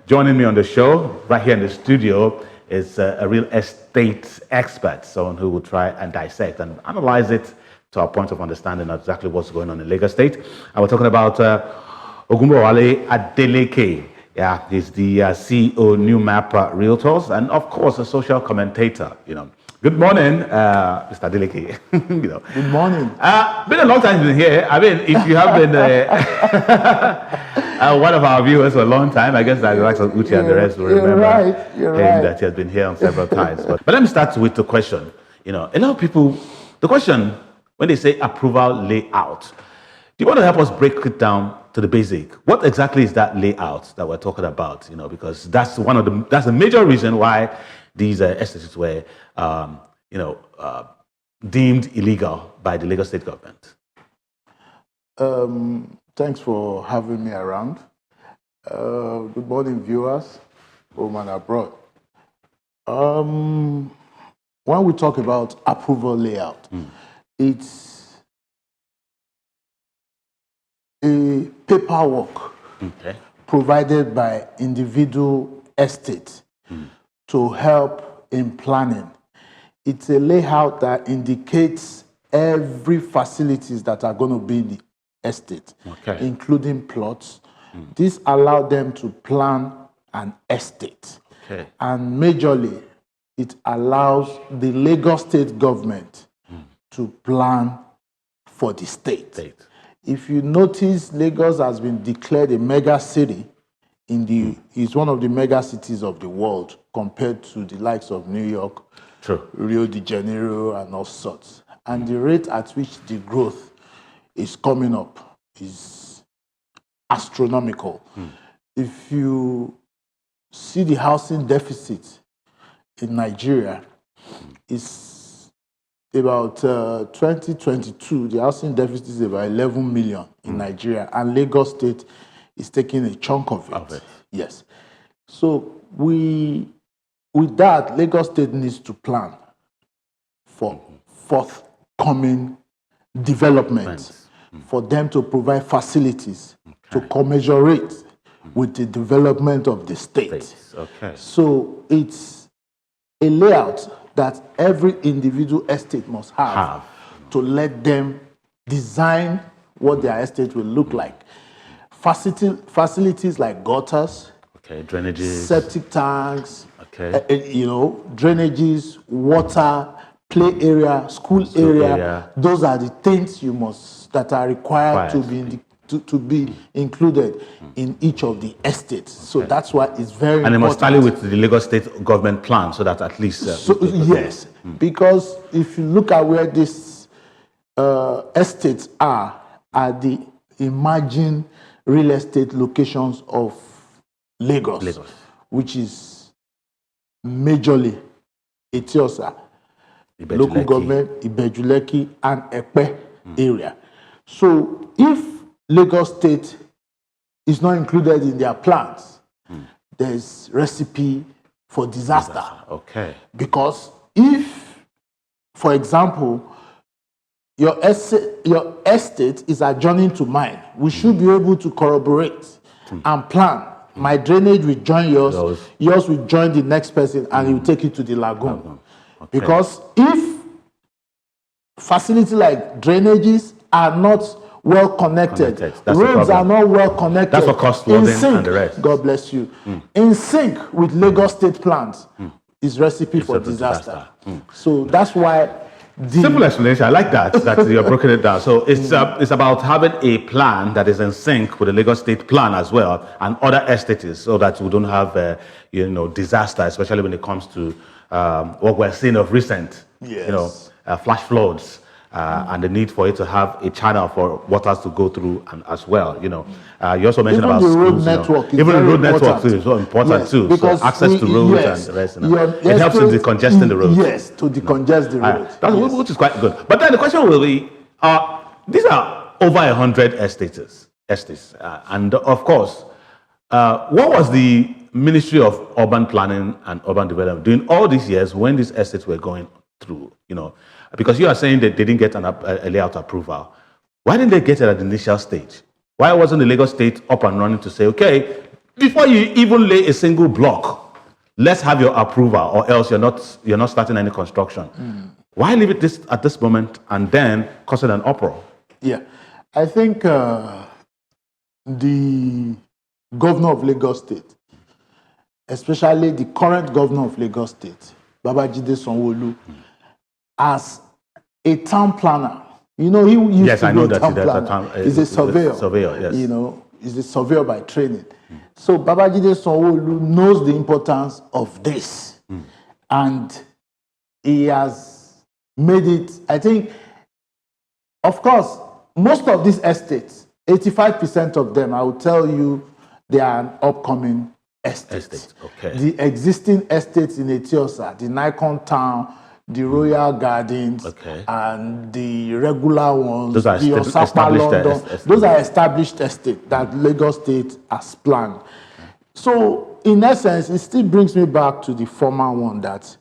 Joining me on the show, right here in the studio, is a real estate expert, someone who will try and dissect and analyze it to our point of understanding of exactly what's going on in Lagos State. And we're talking about Ogunbowale Adeleke. Yeah, he's the CEO, New Map Realtors, and of course, a social commentator. Good morning, Mr. Adeleke. Good morning. Been a long time you've been here. I mean, if you have been one of our viewers for a long time, I guess that like Uche and the rest will remember that he has been here on several times. But let me start with the question. A lot of people, the question when they say approval layout, do you want to help us break it down to the basic? What exactly is that layout that we're talking about? Because that's that's a major reason why these estates were, deemed illegal by the Lagos State government. Thanks for having me around. Good morning, viewers, home and abroad. When we talk about approval layout, it's a paperwork provided by individual estates to help in planning. It's a layout that indicates every facilities that are going to be in the estate, including plots. This allows them to plan an estate. And majorly, it allows the Lagos State government to plan for the state. If you notice, Lagos has been declared a mega city. It's one of the mega cities of the world compared to the likes of New York, Rio de Janeiro, and all sorts. And the rate at which the growth is coming up is astronomical. If you see the housing deficit in Nigeria, it's about 2022, the housing deficit is about 11 million in Nigeria, and Lagos State is taking a chunk of it. Yes. So with that, Lagos State needs to plan for forthcoming development, for them to provide facilities to commensurate with the development of the state. So it's a layout that every individual estate must have to let them design what their estate will look like. Facilities like gutters, drainages, septic tanks, drainages, water, play area, school area. Those are the things that are required to be included in each of the estates. So that's why it's very important. And it must tally with the Lagos State government plan so that at least... yes, because if you look at where these estates are the emerging real estate locations of Lagos. Which is majorly Etiosa, local government, Ibejuleki, and Epe area. So if Lagos State is not included in their plans, there's recipe for disaster. Because if, for example, your estate is adjoining to mine, we should be able to corroborate and plan. My drainage will join yours, yours will join the next person, and he will take it to the lagoon. Because if facilities like drainages are not well connected, roads are not well connected, that's what costs flooding and the rest. God bless you. In sync with Lagos State plans is recipe for disaster. So that's why simple explanation. I like that you're breaking it down. So it's about having a plan that is in sync with the Lagos State plan as well and other estates, so that we don't have disaster, especially when it comes to what we're seeing of recent, flash floods. And the need for it to have a channel for waters to go through as well. You also mentioned even about the schools. Road network even the road network too is so important too. Because so access to roads and the rest. It helps in decongesting the roads. Yes, to decongest the roads. Which is quite good. But then the question will be: these are over 100 estates, and of course, what was the Ministry of Urban Planning and Urban Development doing all these years when these estates were going through? Because you are saying that they didn't get a layout approval. Why didn't they get it at the initial stage? Why wasn't the Lagos State up and running to say, okay, before you even lay a single block, let's have your approval, or else you're not starting any construction. Why leave it at this moment and then cause it an uproar? Yeah, I think the governor of Lagos State, especially the current governor of Lagos State, Babajide Sanwo-Olu, as a town planner. You know, he used to be a town planner. He's a surveyor. Yes. You know, he's a surveyor by training. So Babajide Sanwo-Olu knows the importance of this, and he has made it. I think, of course, most of these estates, 85% of them, I will tell you, they are an upcoming estate. Okay. The existing estates in Etiosa, the Nikon Town, the Royal Gardens, and the regular ones, those are the Osapa London, those are established estates that Lagos State has planned. So, in essence, it still brings me back to the former one that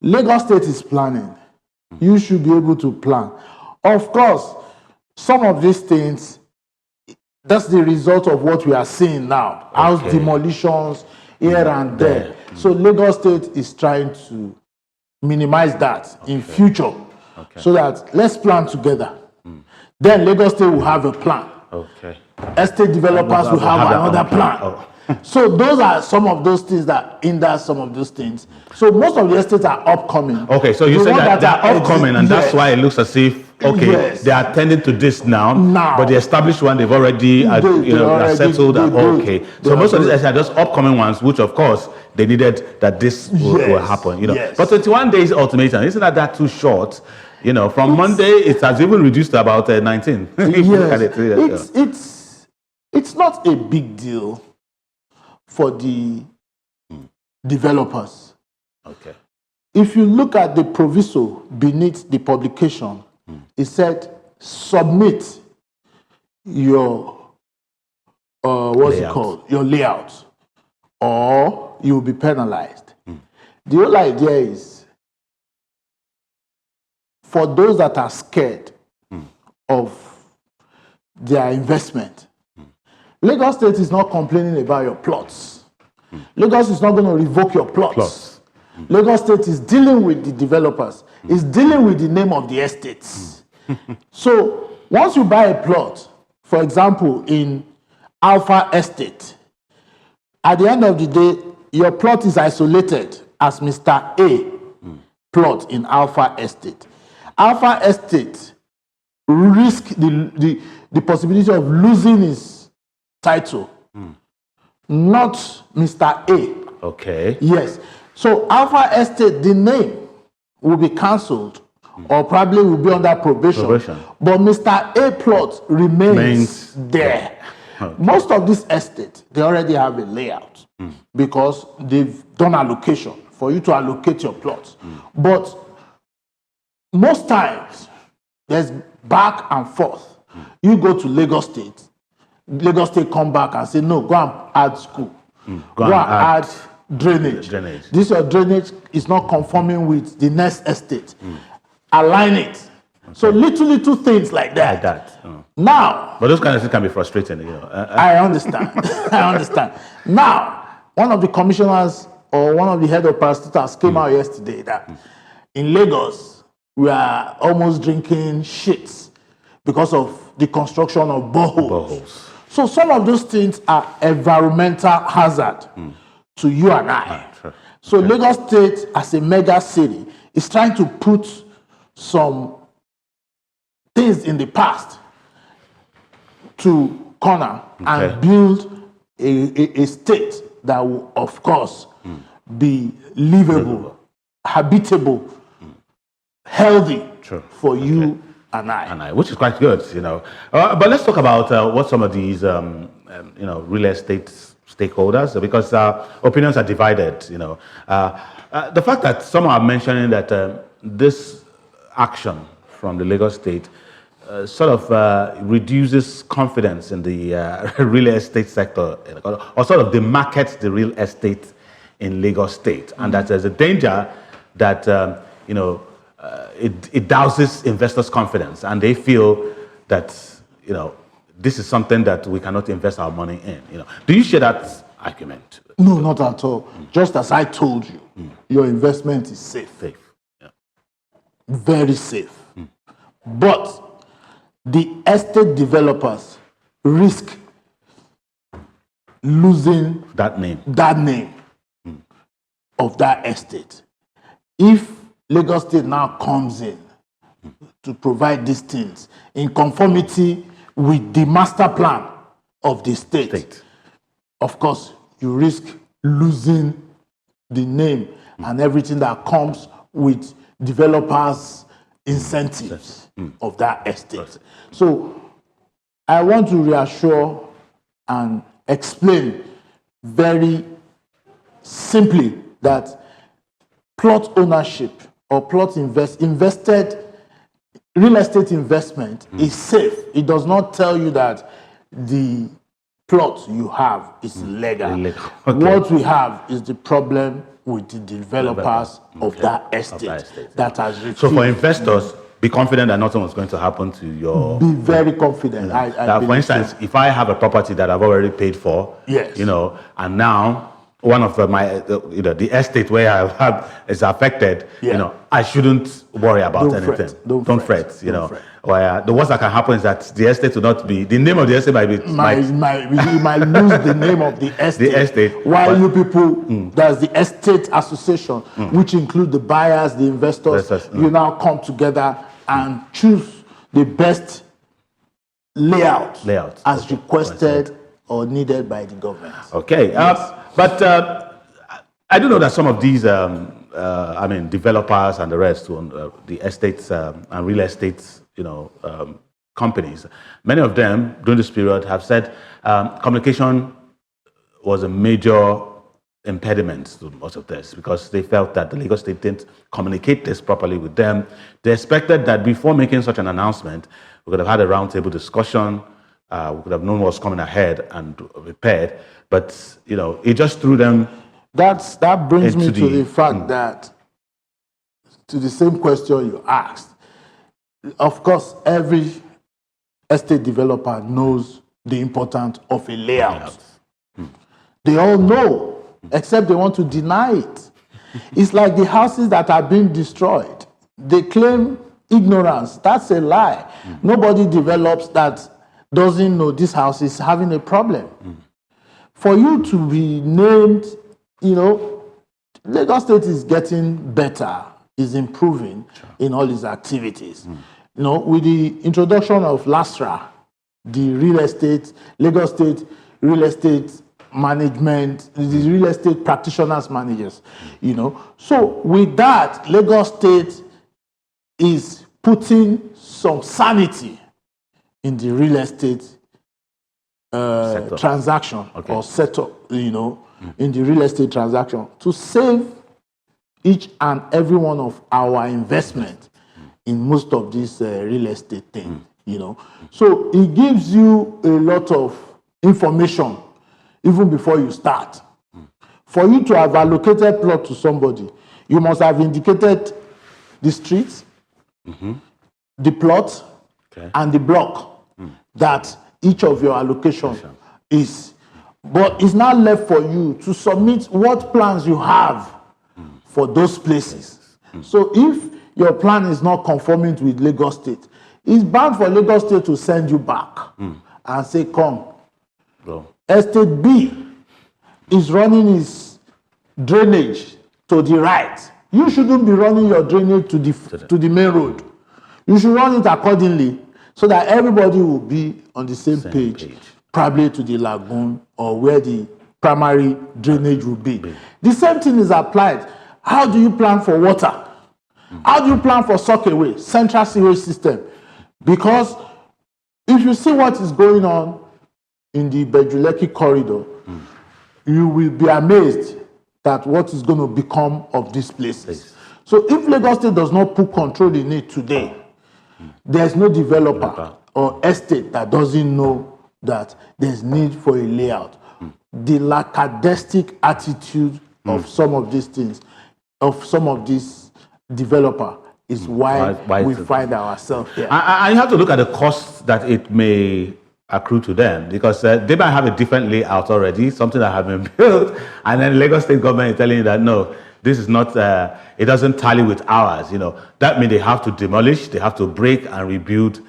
Lagos State is planning. You should be able to plan. Of course, some of these things, that's the result of what we are seeing now. House demolitions here and there. So Lagos State is trying to minimize that in future, so that let's plan together. Then Lagos State will have a plan. Estate developers will have another plan. So those are some of those things that hinder some of those things. So most of the estates are upcoming. Okay, so you say that they're upcoming, and that's why it looks as if they are tending to this now. But the established one, they've already settled. So most of these estates are just upcoming ones, which of course they needed that this will happen. You know, but 21 days ultimatum, isn't that too short? You know, from Monday it has even reduced to about 19. It's not a big deal for the developers. If you look at the proviso beneath the publication, it said submit your your layout, or you will be penalized. The whole idea is for those that are scared of their investment. Lagos State is not complaining about your plots. Lagos is not going to revoke your plots. Lagos State is dealing with the developers. It's dealing with the name of the estates. So once you buy a plot, for example, in Alpha Estate, at the end of the day, your plot is isolated as Mr. A plot in Alpha Estate. Alpha Estate risk the possibility of losing his title, not Mr. A. Yes. So Alpha Estate, the name will be cancelled, or probably will be under probation. But Mr. A plot remains there. Most of these estates, they already have a layout because they've done allocation for you to allocate your plots. But most times, there's back and forth. You go to Lagos State come back and say, no, go and add school. Go and add drainage. This your drainage is not conforming with the next estate. Align it. So little things like that. Now, but those kind of things can be frustrating. You know. I understand. I understand. Now, one of the commissioners or one of the head of parastatals came out yesterday that in Lagos we are almost drinking shits because of the construction of boreholes. So some of those things are environmental hazard to you and I. So Lagos State, as a mega city, is trying to put some things in the past to corner and build a state that will, of course, be livable, habitable, healthy for you and I, which is quite good, you know. But let's talk about what some of these, real estate stakeholders, because opinions are divided. You know, the fact that some are mentioning that this action from the Lagos State sort of reduces confidence in the real estate sector, or sort of demarkets the real estate in Lagos State, and that there's a danger that it douses investors' confidence, and they feel that this is something that we cannot invest our money in. Do you share that argument. No, not at all. Just as I told you, your investment is safe. Safe. Yeah. Very safe. But the estate developers risk losing That name. Of that estate. If Lagos State now comes in to provide these things in conformity with the master plan of the state, of course, you risk losing the name and everything that comes with developers' incentives of that estate. So I want to reassure and explain very simply that plot ownership or plot invested real estate investment is safe. It does not tell you that the plot you have is illegal. Okay. What we have is the problem with the developers of that estate that has retrieved. So for investors, be confident that nothing was going to happen to your... Be very confident. For instance, if I have a property that I've already paid for, yes, and now one of the estate where I have is affected, I shouldn't worry about anything. Don't fret. The worst that can happen is that the estate will not be, the name of the estate might be... You might lose the name of the estate. While you people, there's the estate association, which include the buyers, the investors, you now come together and choose the best layout as requested or needed by the government. Okay. Yes. But I do know that some of these, developers and the rest, the estates and real estate, companies, many of them during this period have said communication was a major impediment to most of this because they felt that the Lagos State didn't communicate this properly with them. They expected that before making such an announcement, we could have had a roundtable discussion. We could have known what's coming ahead and prepared, but it just threw them. That brings me to the fact that, to the same question you asked. Of course, every estate developer knows the importance of a layout. They all know, except they want to deny it. It's like the houses that are being destroyed. They claim ignorance. That's a lie. Nobody develops that doesn't know this house is having a problem. For you to be named, Lagos State is getting better, is improving in all its activities. With the introduction of LASG, the Lagos State Real Estate Management, the Real Estate Practitioners Managers, So with that, Lagos State is putting some sanity in the real estate transaction or setup, in the real estate transaction to save each and every one of our investment in most of this real estate thing, So it gives you a lot of information even before you start. For you to have allocated plot to somebody, you must have indicated the streets, the plot, and the block that each of your allocation is. But it's now left for you to submit what plans you have for those places. So if your plan is not conforming with Lagos State, it's bound for Lagos State to send you back and say, come. Estate B is running its drainage to the right. You shouldn't be running your drainage to the main road. You should run it accordingly so that everybody will be on the same page, probably to the lagoon or where the primary drainage will be. The same thing is applied. How do you plan for water? How do you plan for sockaway, central sewage system? Because if you see what is going on in the Bejuleki corridor, you will be amazed at what is going to become of these places. So if Lagos State does not put control in it today, there's no developer or estate that doesn't know that there's need for a layout. The lackadaistic attitude of some of these things, of some of these developers, is why we find ourselves here. I have to look at the costs that it may accrue to them because they might have a different layout already, something that has been built, and then Lagos State government is telling you that no, this is not, it doesn't tally with ours. That means they have to demolish, they have to break and rebuild.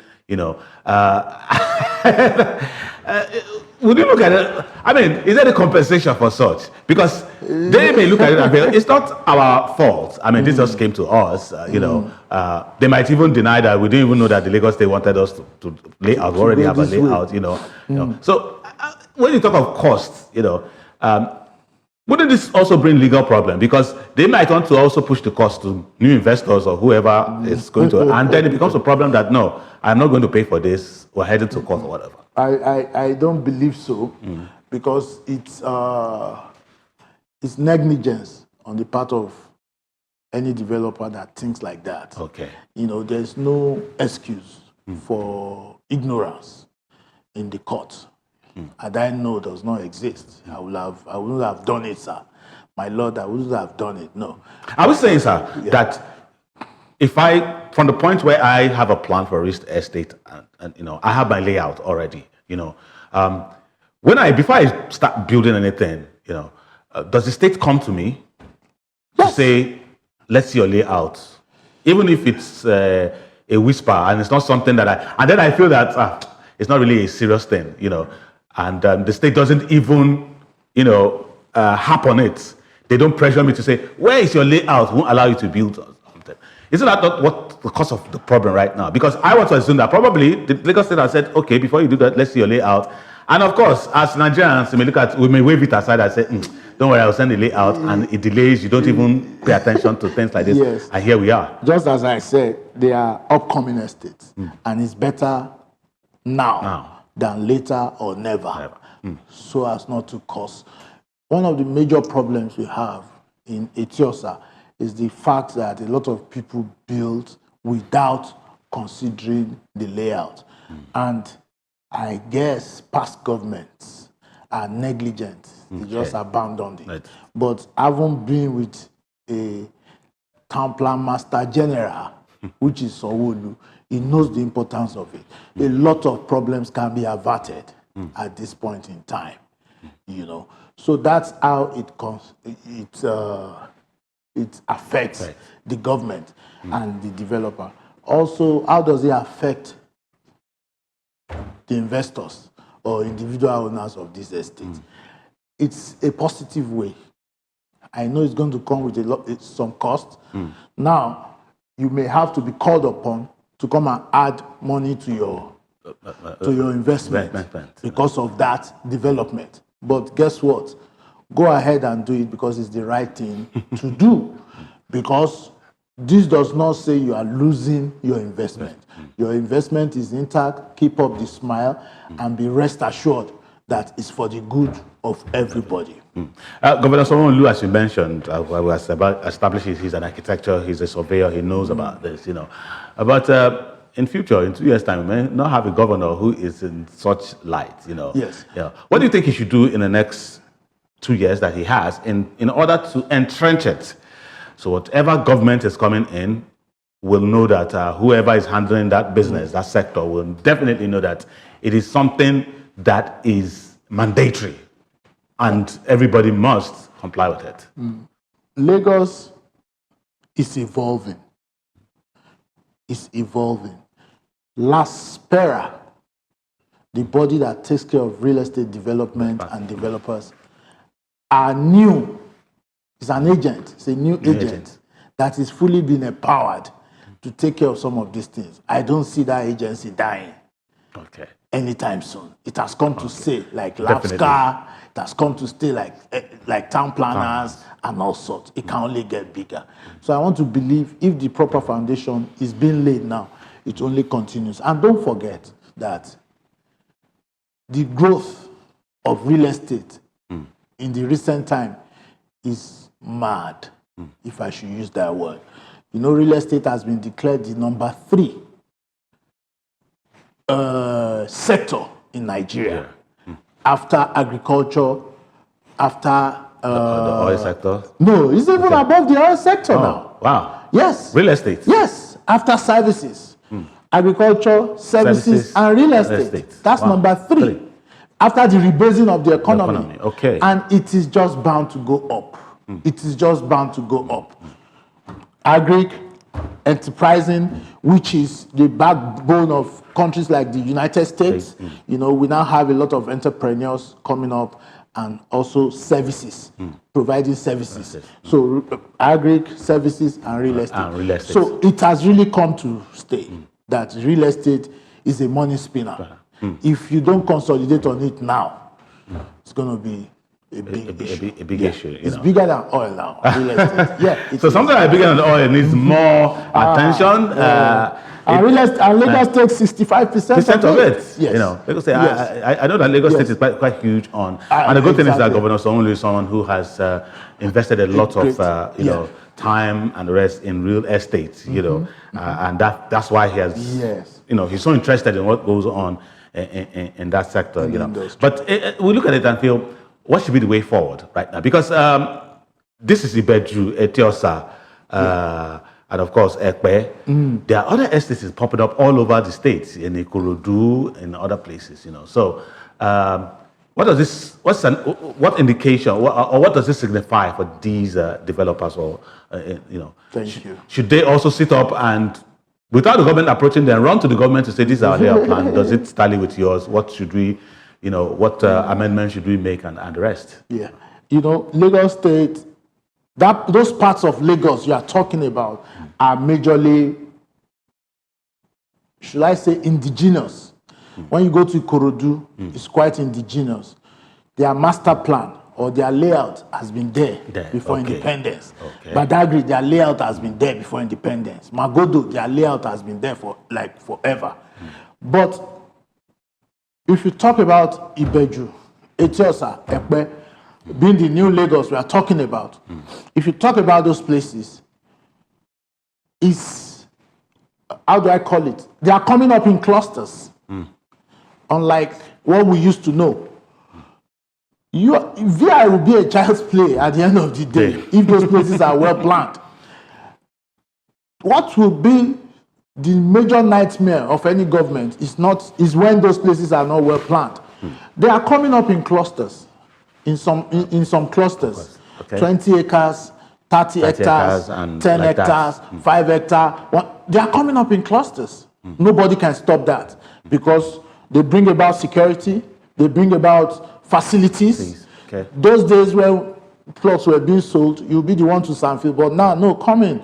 Would you look at it? I mean, is there a compensation for such? Because they may look at it and say, it's not our fault. I mean, this just came to us. They might even deny that we didn't even know that the Lagos State wanted us to lay out. We already have a layout, So when you talk of costs, wouldn't this also bring legal problem? Because they might want to also push the cost to new investors or whoever is going to, and then it becomes a problem that no, I'm not going to pay for this. We're headed to court or whatever. I don't believe so, because it's negligence on the part of any developer that thinks like that. Okay. There's no excuse for ignorance in the court. And I know does not exist. I wouldn't have done it, sir. My Lord, I wouldn't have done it. No. I was saying, sir, that from the point where I have a plan for a real estate, and I have my layout already, before I start building anything, does the state come to me to say, let's see your layout, even if it's a whisper and it's not something that and then I feel that it's not really a serious thing, and the state doesn't even, harp on it. They don't pressure me to say, where is your layout? Won't allow you to build something. Isn't that not what the cause of the problem right now? Because I want to assume that probably the Lagos State has said, okay, before you do that, let's see your layout. And of course, as Nigerians, we may wave it aside and say, don't worry, I'll send the layout, and it delays. You don't even pay attention to things like this. Yes. And here we are. Just as I said, they are upcoming estates, and it's better now than later or never. So as not to cause. One of the major problems we have in Etiosa is the fact that a lot of people build without considering the layout. And I guess past governments are negligent. They just abandoned it. Right. But having been with a town plan master general, which is Sanwo-Olu, he knows the importance of it. A lot of problems can be averted at this point in time, So that's how it affects the government and the developer. Also, how does it affect the investors or individual owners of this estate? It's a positive way. I know it's going to come with some cost. Now, you may have to be called upon to come and add money to your investment because of that development. But guess what? Go ahead and do it because it's the right thing to do. Because this does not say you are losing your investment. Your investment is intact. Keep up the smile and be rest assured that it's for the good of everybody. Governor Sanwo-Olu, as you mentioned, was about establishing, he's an architecture, he's a surveyor, he knows about this, But in future, in 2 years' time, we may not have a governor who is in such light, Yes. What do you think he should do in the next 2 years that he has in order to entrench it? So whatever government is coming in will know that whoever is handling that business, that sector, will definitely know that it is something that is mandatory and everybody must comply with it. Lagos is evolving. It's evolving. LASPERA, the body that takes care of real estate development and developers, are new. It's an agent. It's a new agent that is fully been empowered to take care of some of these things. I don't see that agency dying anytime soon. It has come to stay, like LASG. It has come to stay like town planners and all sorts. It can only get bigger. So I want to believe if the proper foundation is being laid now, it only continues. And don't forget that the growth of real estate in the recent time is mad, if I should use that word. Real estate has been declared the number 3 sector in Nigeria, after agriculture, after the oil sector. No, it's even above the oil sector now. Wow. Yes. Real estate. Yes, after services. agriculture, services and real estate. That's Wow. number 3. After the rebasing of the economy. Okay. And it is just bound to go up. It is just bound to go up. Agric, enterprising, which is the backbone of countries like the United States. You know, we now have a lot of entrepreneurs coming up, and also services, providing services. So agric, services and real estate. So it has really come to stay that real estate is a money spinner. If you don't consolidate on it now, it's going to be a big issue. It's bigger than oil now. Real estate. So something like bigger than oil needs more attention. And Lagos takes 65% of it. Yes. You know, Lagos State, I know that Lagos State is quite huge on, and the good thing is that Governor Sanwo-Olu is someone who has invested a lot of you know, time and the rest in real estate. You know, and that's why he has. You know, he's so interested in what goes on in that sector. You know, but we look at it and feel, what should be the way forward right now? Because this is Ibeju, Etiosa, and of course Ekpe. There are other estates popping up all over the states, in Ikorodu, in other places. You know, so what does this? What indication, or what does this signify for these developers? Or you know, should they also sit up and, without the government approaching them, run to the government to say, this is our layout plan? Does it tally with yours? What should we? You know, what amendments should we make, and the rest? Yeah, you know, Lagos State, those parts of Lagos you are talking about are majorly, should I say, indigenous. When you go to Ikorodu, it's quite indigenous. Their master plan or their layout has been there before independence. Badagry, their layout has been there before independence. Magodo, their layout has been there for like forever. But if you talk about Ibeju, Etiosa, Ekpe, being the new Lagos we are talking about, if you talk about those places, is, how do I call it? They are coming up in clusters, unlike what we used to know. VI will be a child's play at the end of the day if those places are well planned. What will be the major nightmare of any government is when those places are not well planned. They are coming up in clusters, in some clusters, 20 acres, 30 hectares, 10 like hectares, 5 hectares. They are coming up in clusters. Nobody can stop that because they bring about security, they bring about facilities. Those days when plots were being sold, you'll be the one to sandfield, but now, no, come in.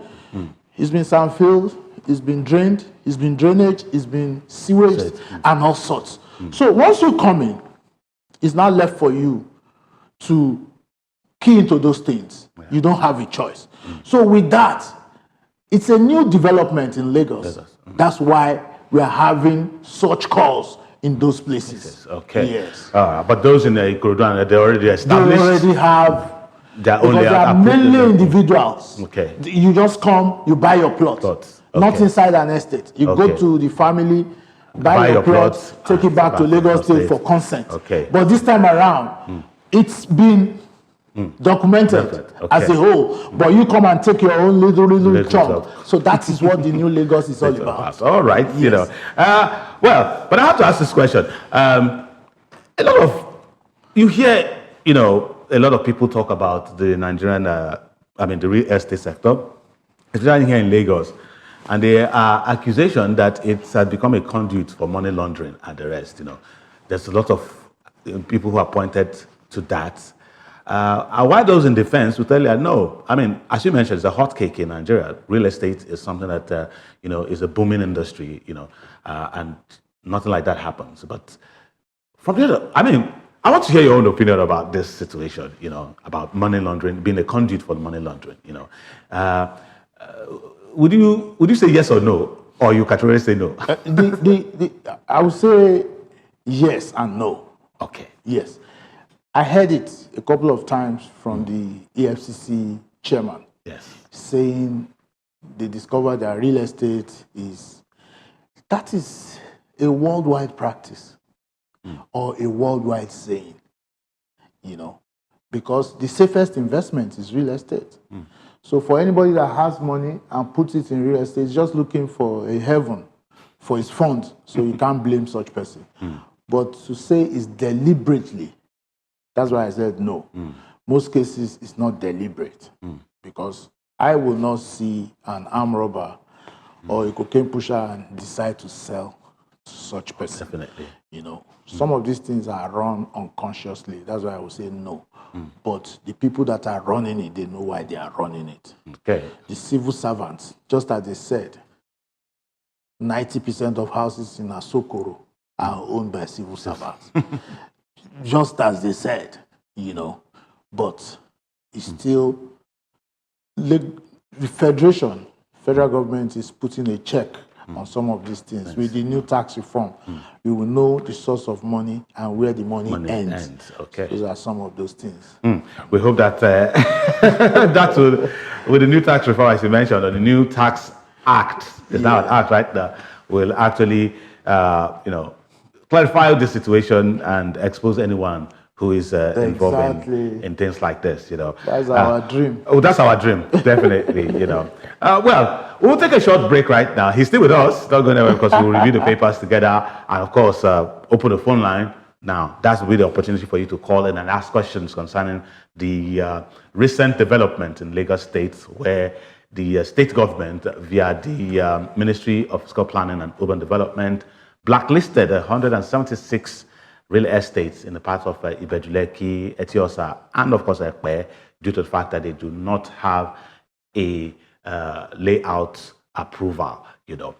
It's been sandfield, it's been drained, it's been drainage, it's been sewage, and all sorts. So once you come in, it's now left for you to key into those things. You don't have a choice. So with that, it's a new development in Lagos. That's why we are having such calls in those places. But those in the Ikorodu, they're already established? They already have. They are mainly individuals. You just come, you buy your plot. Not inside an estate. You go to the family, buy your plot, take it back to Lagos State for consent. But this time around, it's been documented as a whole. But you come and take your own little chunk. So that is what the new Lagos is all about. All right, you know. Well, but I have to ask this question. You hear, you know, a lot of people talk about the Nigerian, the real estate sector, especially here in Lagos. And there are accusations that it has become a conduit for money laundering and the rest. You know, there's a lot of people who are pointed to that. Why those in defense will tell you, no. I mean, as you mentioned, it's a hot cake in Nigeria. Real estate is something that you know, is a booming industry. You know, and nothing like that happens. But from the other, I mean, I want to hear your own opinion about this situation. You know, about money laundering, being a conduit for money laundering. You know. Would you say yes or no, or you categorically say no? I would say yes and no. Yes. I heard it a couple of times from the EFCC chairman. Saying they discovered that real estate is a worldwide practice or a worldwide saying, you know, because the safest investment is real estate. So for anybody that has money and puts it in real estate, is just looking for a heaven for his funds, so you can't blame such person. But to say it's deliberately, that's why I said no. Most cases, it's not deliberate because I will not see an armed robber or a cocaine pusher and decide to sell to such person. Definitely. You know, some of these things are run unconsciously. That's why I would say no. But the people that are running it, they know why they are running it. Okay. The civil servants, just as they said, 90% of houses in Asokoro are owned by civil servants. Just as they said, you know, but it's still, the federation, federal government is putting a check on some of these things. With the new tax reform, we will know the source of money and where the money ends. Okay. Those are some of those things. We hope that that will, with the new tax reform, as you mentioned, or the new tax act, is now an act, right? That will actually, clarify the situation and expose anyone who is involved in things like this, you know. That's our dream. Oh, that's our dream, definitely, you know. Well, we'll take a short break right now. He's still with us, not going anywhere, because we'll review the papers together and, of course, open the phone line. Now, that's really the opportunity for you to call in and ask questions concerning the recent development in Lagos State, where the state government, via the Ministry of Fiscal Planning and Urban Development, blacklisted 176 real estates in the parts of Ibejuleki, Etiosa, and of course Ekpe, due to the fact that they do not have a layout approval, you know.